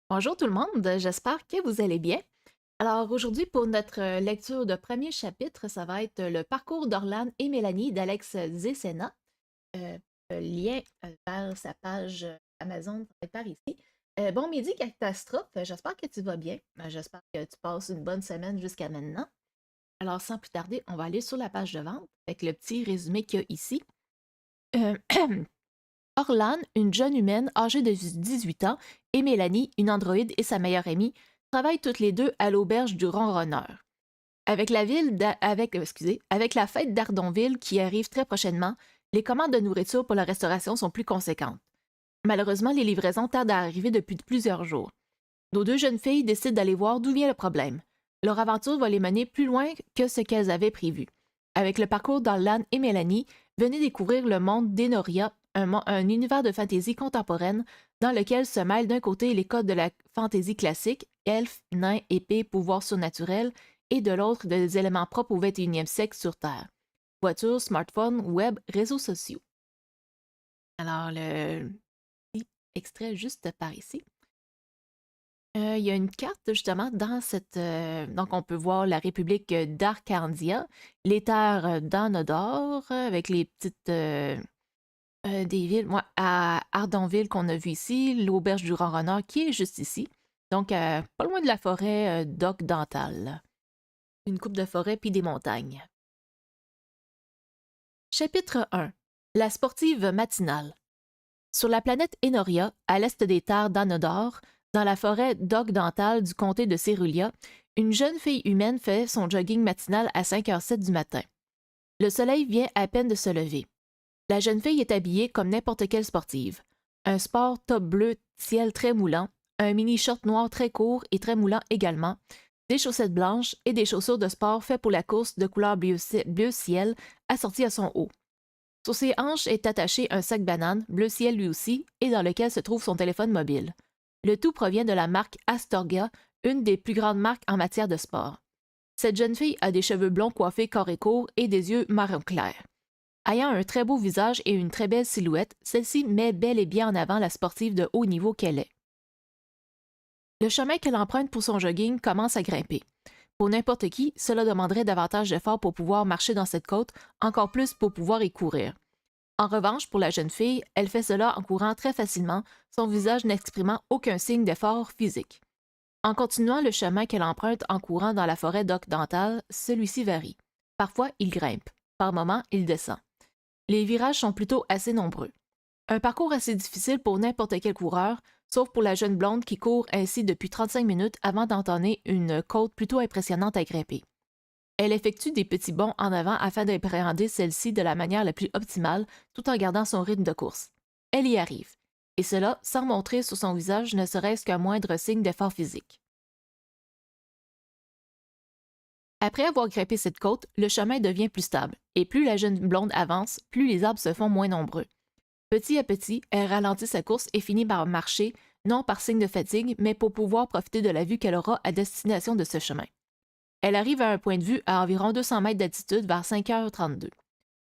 Bonjour tout le monde, j'espère que vous allez bien. Alors aujourd'hui, pour notre lecture de premier chapitre, ça va être le parcours d'Orlane et Mélanie d'Alex Zessena. Euh, le lien vers sa page Amazon va être par ici. Bon midi, catastrophe, j'espère que tu vas bien. J'espère que tu passes une bonne semaine jusqu'à maintenant. Alors sans plus tarder, on va aller sur la page de vente avec le petit résumé qu'il y a ici. Euh, Orlane, une jeune humaine âgée de 18 ans, et Mélanie, une androïde et sa meilleure amie, travaillent toutes les deux à l'auberge du Ronronneur. Avec la fête d'Ardonville qui arrive très prochainement, les commandes de nourriture pour la restauration sont plus conséquentes. Malheureusement, les livraisons tardent à arriver depuis plusieurs jours. Nos deux jeunes filles décident d'aller voir d'où vient le problème. Leur aventure va les mener plus loin que ce qu'elles avaient prévu. Avec le parcours d'Orlan et Mélanie, venez découvrir le monde d'Enoria, un univers de fantaisie contemporaine dans lequel se mêlent d'un côté les codes de la fantaisie classique, elfes, nains, épées, pouvoirs surnaturels, et de l'autre des éléments propres au 21e siècle sur Terre. Voitures, smartphones, web, réseaux sociaux. Alors, le petit extrait juste par ici. Il y a une carte justement dans cette. Donc, on peut voir la République d'Arcandia, les terres d'Anodor, avec les petites. Des villes. Moi, à Ardonville qu'on a vu ici, l'auberge du Ronronneur qui est juste ici. Donc, pas loin de la forêt d'Ocdental. Une coupe de forêt puis des montagnes. Chapitre 1. La sportive matinale. Sur la planète Enoria, à l'est des terres d'Anodor, dans la forêt d'Ocdental du comté de Cerulia, une jeune fille humaine fait son jogging matinal à 5h07 du matin. Le soleil vient à peine de se lever. La jeune fille est habillée comme n'importe quelle sportive. Un sport top bleu ciel très moulant, un mini short noir très court et très moulant également, des chaussettes blanches et des chaussures de sport faites pour la course de couleur bleu ciel assorties à son haut. Sur ses hanches est attaché un sac banane, bleu ciel lui aussi, et dans lequel se trouve son téléphone mobile. Le tout provient de la marque Astorga, une des plus grandes marques en matière de sport. Cette jeune fille a des cheveux blonds coiffés carré court et des yeux marron clair. Ayant un très beau visage et une très belle silhouette, celle-ci met bel et bien en avant la sportive de haut niveau qu'elle est. Le chemin qu'elle emprunte pour son jogging commence à grimper. Pour n'importe qui, cela demanderait davantage d'efforts pour pouvoir marcher dans cette côte, encore plus pour pouvoir y courir. En revanche, pour la jeune fille, elle fait cela en courant très facilement, son visage n'exprimant aucun signe d'effort physique. En continuant le chemin qu'elle emprunte en courant dans la forêt d'Ocdental, celui-ci varie. Parfois, il grimpe. Par moments, il descend. Les virages sont plutôt assez nombreux. Un parcours assez difficile pour n'importe quel coureur, sauf pour la jeune blonde qui court ainsi depuis 35 minutes avant d'entamer une côte plutôt impressionnante à grimper. Elle effectue des petits bonds en avant afin d'appréhender celle-ci de la manière la plus optimale tout en gardant son rythme de course. Elle y arrive, et cela sans montrer sur son visage ne serait-ce qu'un moindre signe d'effort physique. Après avoir grimpé cette côte, le chemin devient plus stable, et plus la jeune blonde avance, plus les arbres se font moins nombreux. Petit à petit, elle ralentit sa course et finit par marcher, non par signe de fatigue, mais pour pouvoir profiter de la vue qu'elle aura à destination de ce chemin. Elle arrive à un point de vue à environ 200 mètres d'altitude vers 5h32.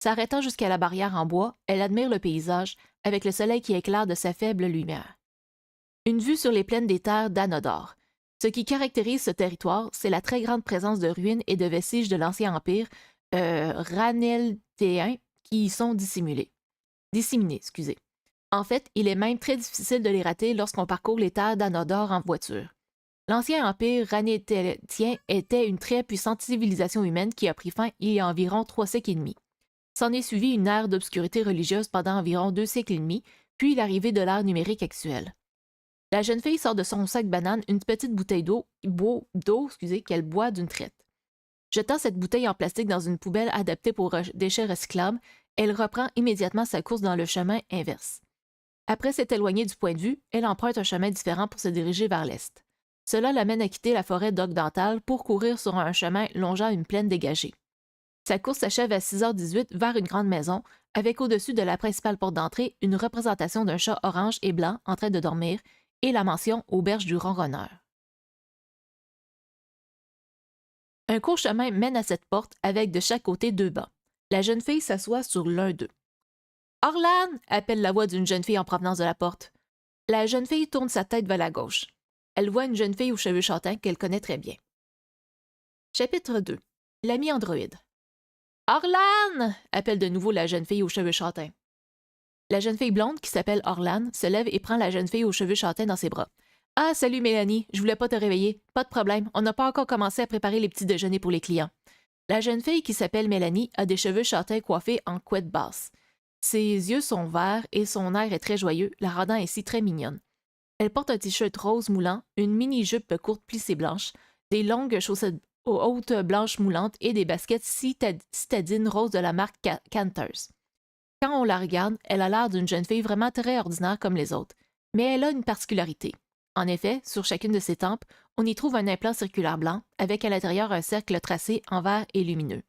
S'arrêtant jusqu'à la barrière en bois, elle admire le paysage, avec le soleil qui éclaire de sa faible lumière. Une vue sur les plaines des terres d'Anodor. Ce qui caractérise ce territoire, c'est la très grande présence de ruines et de vestiges de l'ancien empire raneltéen qui y sont disséminés. En fait, il est même très difficile de les rater lorsqu'on parcourt les terres d'Anodor en voiture. L'ancien empire raneltéen était une très puissante civilisation humaine qui a pris fin il y a environ 3 siècles et demi. S'en est suivi une ère d'obscurité religieuse pendant environ 2 siècles et demi, puis l'arrivée de l'ère numérique actuelle. La jeune fille sort de son sac banane une petite bouteille qu'elle boit d'une traite. Jetant cette bouteille en plastique dans une poubelle adaptée pour déchets recyclables, elle reprend immédiatement sa course dans le chemin inverse. Après s'être éloignée du point de vue, elle emprunte un chemin différent pour se diriger vers l'est. Cela l'amène à quitter la forêt d'Ocdental pour courir sur un chemin longeant une plaine dégagée. Sa course s'achève à 6h18 vers une grande maison, avec au-dessus de la principale porte d'entrée une représentation d'un chat orange et blanc en train de dormir et la mention auberge du ronronneur. Un court chemin mène à cette porte avec de chaque côté 2 bancs. La jeune fille s'assoit sur l'un d'eux. Orlane! Appelle la voix d'une jeune fille en provenance de la porte. La jeune fille tourne sa tête vers la gauche. Elle voit une jeune fille aux cheveux châtains qu'elle connaît très bien. Chapitre 2. L'ami androïde. Orlan! Appelle de nouveau la jeune fille aux cheveux châtains. La jeune fille blonde, qui s'appelle Orlan, se lève et prend la jeune fille aux cheveux châtains dans ses bras. Ah, salut Mélanie, je voulais pas te réveiller. Pas de problème, on n'a pas encore commencé à préparer les petits déjeuners pour les clients. La jeune fille, qui s'appelle Mélanie, a des cheveux châtains coiffés en couette basse. Ses yeux sont verts et son air est très joyeux, la rendant ainsi très mignonne. Elle porte un t-shirt rose moulant, une mini-jupe courte plissée blanche, des longues chaussettes hautes blanches moulantes et des baskets citadines roses de la marque Canters. Quand on la regarde, elle a l'air d'une jeune fille vraiment très ordinaire comme les autres. Mais elle a une particularité. En effet, sur chacune de ses tempes, on y trouve un implant circulaire blanc, avec à l'intérieur un cercle tracé en vert et lumineux.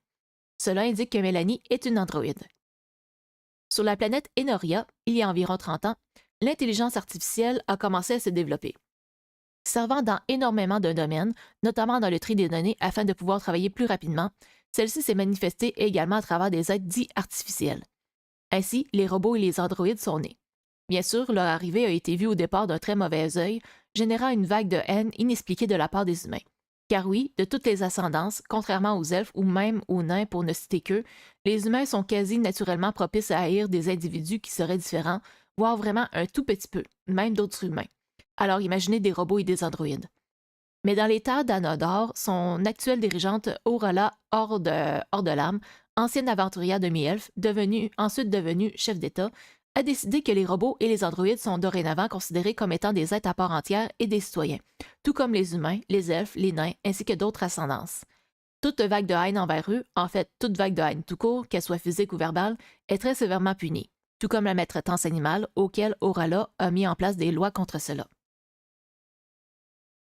Cela indique que Mélanie est une androïde. Sur la planète Enoria, il y a environ 30 ans, l'intelligence artificielle a commencé à se développer. Servant dans énormément de domaines, notamment dans le tri des données afin de pouvoir travailler plus rapidement, celle-ci s'est manifestée également à travers des êtres dits artificiels. Ainsi, les robots et les androïdes sont nés. Bien sûr, leur arrivée a été vue au départ d'un très mauvais œil, générant une vague de haine inexpliquée de la part des humains. Car oui, de toutes les ascendances, contrairement aux elfes ou même aux nains pour ne citer qu'eux, les humains sont quasi naturellement propices à haïr des individus qui seraient différents, voire vraiment un tout petit peu, même d'autres humains. Alors imaginez des robots et des androïdes. Mais dans les terres d'Anodor, son actuelle dirigeante Orala Ordelam, ancienne aventurière demi-elfe, ensuite devenue chef d'État, a décidé que les robots et les androïdes sont dorénavant considérés comme étant des êtres à part entière et des citoyens, tout comme les humains, les elfes, les nains, ainsi que d'autres ascendances. Toute vague de haine envers eux, en fait toute vague de haine tout court, qu'elle soit physique ou verbale, est très sévèrement punie, tout comme la maltraitance animale, auquel Orala a mis en place des lois contre cela.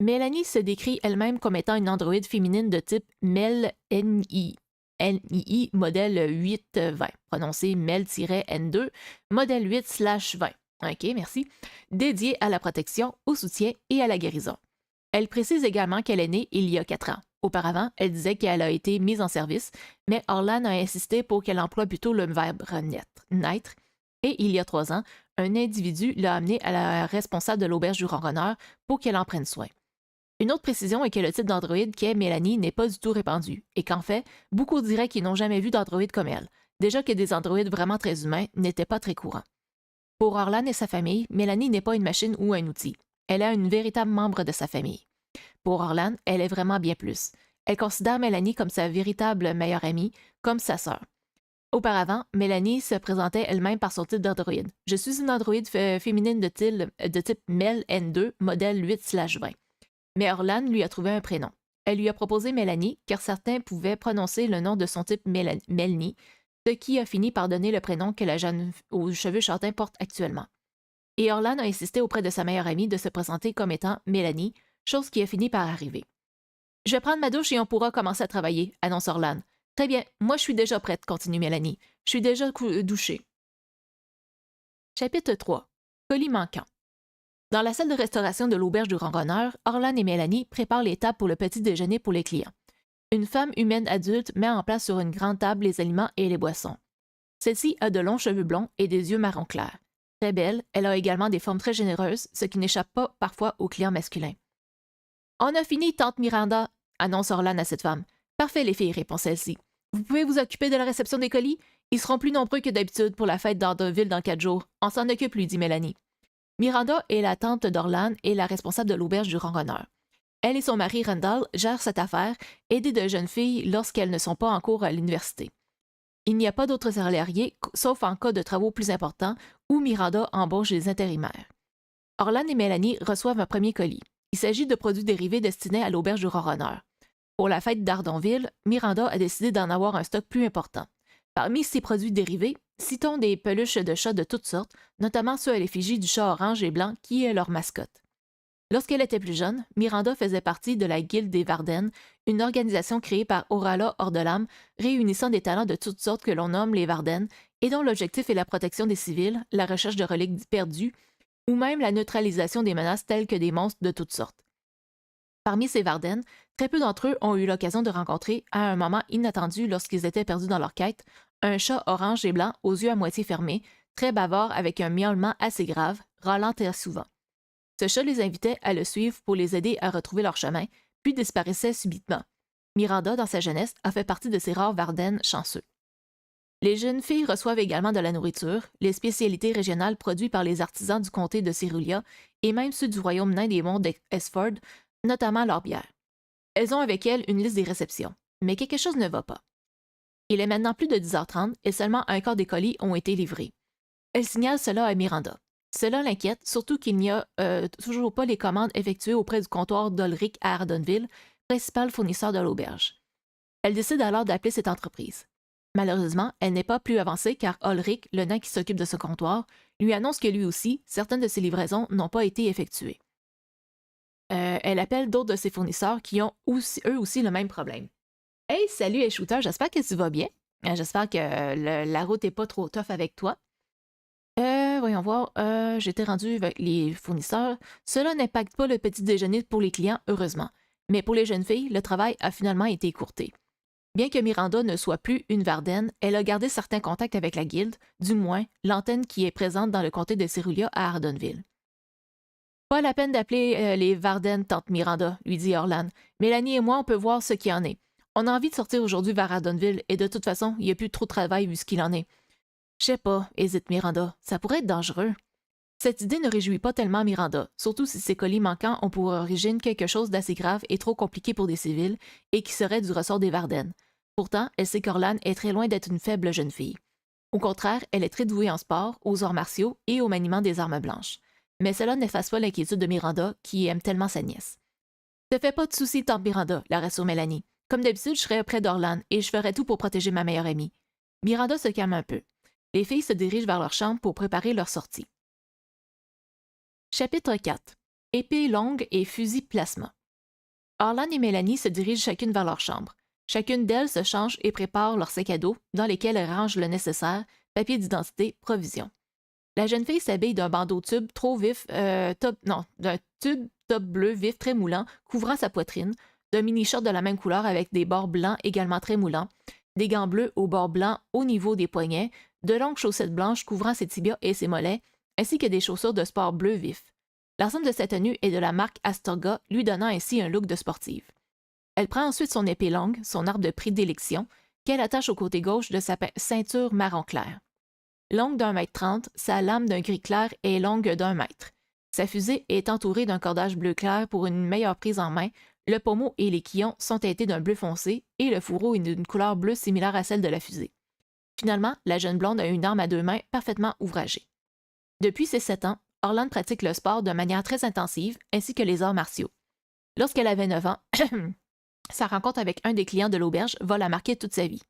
Mélanie se décrit elle-même comme étant une androïde féminine de type MEL-NI, NII modèle 820, prononcé MEL-N2, modèle 8/20. OK, merci. Dédiée à la protection, au soutien et à la guérison. Elle précise également qu'elle est née il y a 4 ans. Auparavant, elle disait qu'elle a été mise en service, mais Orlan a insisté pour qu'elle emploie plutôt le verbe naître. Et il y a 3 ans, un individu l'a amenée à la responsable de l'auberge du ronronneur pour qu'elle en prenne soin. Une autre précision est que le type d'androïde qu'est Mélanie n'est pas du tout répandu, et qu'en fait, beaucoup diraient qu'ils n'ont jamais vu d'androïde comme elle, déjà que des androïdes vraiment très humains n'étaient pas très courants. Pour Orlan et sa famille, Mélanie n'est pas une machine ou un outil. Elle est une véritable membre de sa famille. Pour Orlan, elle est vraiment bien plus. Elle considère Mélanie comme sa véritable meilleure amie, comme sa sœur. Auparavant, Mélanie se présentait elle-même par son titre d'androïde. Je suis une androïde féminine de type MEL N2, modèle 8/20. Mais Orlan lui a trouvé un prénom. Elle lui a proposé Mélanie, car certains pouvaient prononcer le nom de son type Melanie, ce qui a fini par donner le prénom que la jeune aux cheveux châtains porte actuellement. Et Orlan a insisté auprès de sa meilleure amie de se présenter comme étant Mélanie, chose qui a fini par arriver. « Je vais prendre ma douche et on pourra commencer à travailler », annonce Orlan. « Très bien, moi je suis déjà prête », continue Mélanie. « Je suis déjà douchée. » Chapitre 3. Colis manquant. Dans la salle de restauration de l'auberge du ronronneur, Orlan et Mélanie préparent les tables pour le petit déjeuner pour les clients. Une femme humaine adulte met en place sur une grande table les aliments et les boissons. Celle-ci a de longs cheveux blonds et des yeux marron clair. Très belle, elle a également des formes très généreuses, ce qui n'échappe pas parfois aux clients masculins. « On a fini, tante Miranda », annonce Orlan à cette femme. « Parfait, les filles », répond celle-ci. « Vous pouvez vous occuper de la réception des colis? Ils seront plus nombreux que d'habitude pour la fête d'Andeville dans 4 jours. On s'en occupe, lui dit Mélanie. Miranda est la tante d'Orlan et la responsable de l'auberge du ronronneur. Elle et son mari Randall gèrent cette affaire, aidés de jeunes filles lorsqu'elles ne sont pas en cours à l'université. Il n'y a pas d'autres salariés, sauf en cas de travaux plus importants, où Miranda embauche des intérimaires. Orlan et Mélanie reçoivent un premier colis. Il s'agit de produits dérivés destinés à l'auberge du ronronneur. Pour la fête d'Ardonville, Miranda a décidé d'en avoir un stock plus important. Parmi ces produits dérivés, citons des peluches de chats de toutes sortes, notamment ceux à l'effigie du chat orange et blanc qui est leur mascotte. Lorsqu'elle était plus jeune, Miranda faisait partie de la Guilde des Varden, une organisation créée par Orala Ordelam, réunissant des talents de toutes sortes que l'on nomme les Varden, et dont l'objectif est la protection des civils, la recherche de reliques perdues, ou même la neutralisation des menaces telles que des monstres de toutes sortes. Parmi ces Varden, très peu d'entre eux ont eu l'occasion de rencontrer, à un moment inattendu lorsqu'ils étaient perdus dans leur quête, un chat orange et blanc aux yeux à moitié fermés, très bavard avec un miaulement assez grave, râlant très souvent. Ce chat les invitait à le suivre pour les aider à retrouver leur chemin, puis disparaissait subitement. Miranda, dans sa jeunesse, a fait partie de ces rares Varden chanceux. Les jeunes filles reçoivent également de la nourriture, les spécialités régionales produites par les artisans du comté de Cerulia et même ceux du royaume nain des monts d'Esford, notamment leur bière. Elles ont avec elles une liste des réceptions, mais quelque chose ne va pas. Il est maintenant plus de 10h30 et seulement un quart des colis ont été livrés. Elle signale cela à Miranda. Cela l'inquiète, surtout qu'il n'y a toujours pas les commandes effectuées auprès du comptoir d'Ulrich à Ardonville, principal fournisseur de l'auberge. Elle décide alors d'appeler cette entreprise. Malheureusement, elle n'est pas plus avancée car Ulrich, le nain qui s'occupe de ce comptoir, lui annonce que lui aussi, certaines de ses livraisons n'ont pas été effectuées. Elle appelle d'autres de ses fournisseurs qui ont eux aussi le même problème. Hey, salut Shooter, j'espère que tu vas bien. J'espère que la route n'est pas trop tough avec toi. Voyons voir, j'étais rendu avec les fournisseurs. Cela n'impacte pas le petit déjeuner pour les clients, heureusement. Mais pour les jeunes filles, le travail a finalement été écourté. Bien que Miranda ne soit plus une Varden, elle a gardé certains contacts avec la guilde, du moins l'antenne qui est présente dans le comté de Cerulia à Ardonville. Pas la peine d'appeler les Varden, tante Miranda, lui dit Orlan. Mélanie et moi, on peut voir ce qu'il en est. On a envie de sortir aujourd'hui vers Ardonville et de toute façon, il n'y a plus trop de travail vu ce qu'il en est. Je sais pas, hésite Miranda, ça pourrait être dangereux. Cette idée ne réjouit pas tellement Miranda, surtout si ces colis manquants ont pour origine quelque chose d'assez grave et trop compliqué pour des civils, et qui serait du ressort des Varden. Pourtant, elle sait qu'Orlan est très loin d'être une faible jeune fille. Au contraire, elle est très douée en sport, aux arts martiaux et au maniement des armes blanches. Mais cela n'efface pas l'inquiétude de Miranda, qui aime tellement sa nièce. « Te fais pas de soucis, tante Miranda, la rassure Mélanie. Comme d'habitude, je serai près d'Orlan et je ferai tout pour protéger ma meilleure amie. » Miranda se calme un peu. Les filles se dirigent vers leur chambre pour préparer leur sortie. Chapitre 4. Épée longue et fusil plasma. Orlan et Mélanie se dirigent chacune vers leur chambre. Chacune d'elles se change et prépare leur sac à dos, dans lesquels elles rangent le nécessaire, papier d'identité, provisions. La jeune fille s'habille d'un bandeau tube trop vif, d'un tube top bleu vif très moulant, couvrant sa poitrine, d'un mini-short de la même couleur avec des bords blancs également très moulants, des gants bleus aux bords blancs au niveau des poignets, de longues chaussettes blanches couvrant ses tibias et ses mollets, ainsi que des chaussures de sport bleu vif. L'ensemble de sa tenue est de la marque Astorga, lui donnant ainsi un look de sportive. Elle prend ensuite son épée longue, son arbre de prédilection, qu'elle attache au côté gauche de sa ceinture marron clair. Longue d'1,30 m, sa lame d'un gris clair est longue d'1 mètre. Sa fusée est entourée d'un cordage bleu clair pour une meilleure prise en main. Le pommeau et les quillons sont teintés d'un bleu foncé et le fourreau est d'une couleur bleue similaire à celle de la fusée. Finalement, la jeune blonde a une arme à 2 mains parfaitement ouvragée. Depuis ses 7 ans, Orlan pratique le sport de manière très intensive, ainsi que les arts martiaux. Lorsqu'elle avait 9 ans, sa rencontre avec un des clients de l'auberge va la marquer toute sa vie.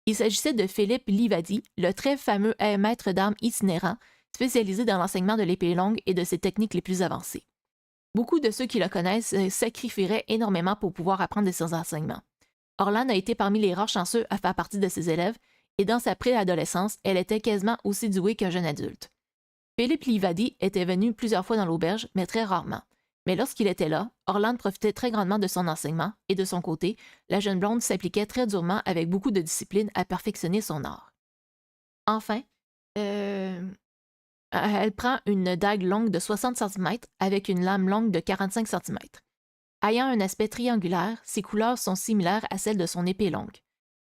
Il s'agissait de Philippe Livadi, le très fameux maître d'armes itinérant, spécialisé dans l'enseignement de l'épée longue et de ses techniques les plus avancées. Beaucoup de ceux qui le connaissent sacrifieraient énormément pour pouvoir apprendre de ses enseignements. Orlan a été parmi les rares chanceux à faire partie de ses élèves, et dans sa préadolescence, elle était quasiment aussi douée qu'un jeune adulte. Philippe Livadi était venu plusieurs fois dans l'auberge, mais très rarement. Mais lorsqu'il était là, Orlan profitait très grandement de son enseignement, et de son côté, la jeune blonde s'appliquait très durement avec beaucoup de discipline à perfectionner son art. Enfin, elle prend une dague longue de 60 cm avec une lame longue de 45 cm. Ayant un aspect triangulaire, ses couleurs sont similaires à celles de son épée longue.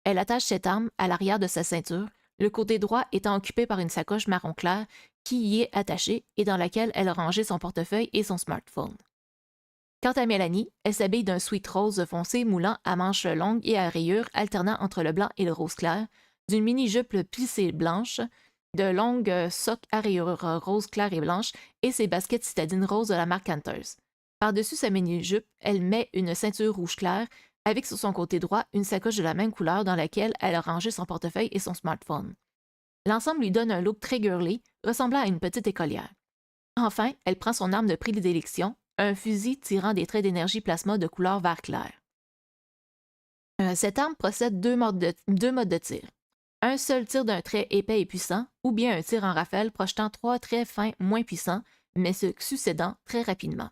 Elle attache cette arme à l'arrière de sa ceinture, le côté droit étant occupé par une sacoche marron clair qui y est attachée et dans laquelle elle a rangé son portefeuille et son smartphone. Quant à Mélanie, elle s'habille d'un sweat rose foncé moulant à manches longues et à rayures alternant entre le blanc et le rose clair, d'une mini-jupe plissée blanche, de longues socques à rayures rose clair et blanche et ses baskets citadines roses de la marque Canthers. Par-dessus sa mini-jupe, elle met une ceinture rouge clair avec sur son côté droit une sacoche de la même couleur dans laquelle elle a rangé son portefeuille et son smartphone. L'ensemble lui donne un look très girly, ressemblant à une petite écolière. Enfin, elle prend son arme de prédilection, un fusil tirant des traits d'énergie plasma de couleur vert clair. Cette arme possède deux modes de tir. Un seul tir d'un trait épais et puissant, ou bien un tir en rafale projetant 3 traits fins moins puissants, mais se succédant très rapidement.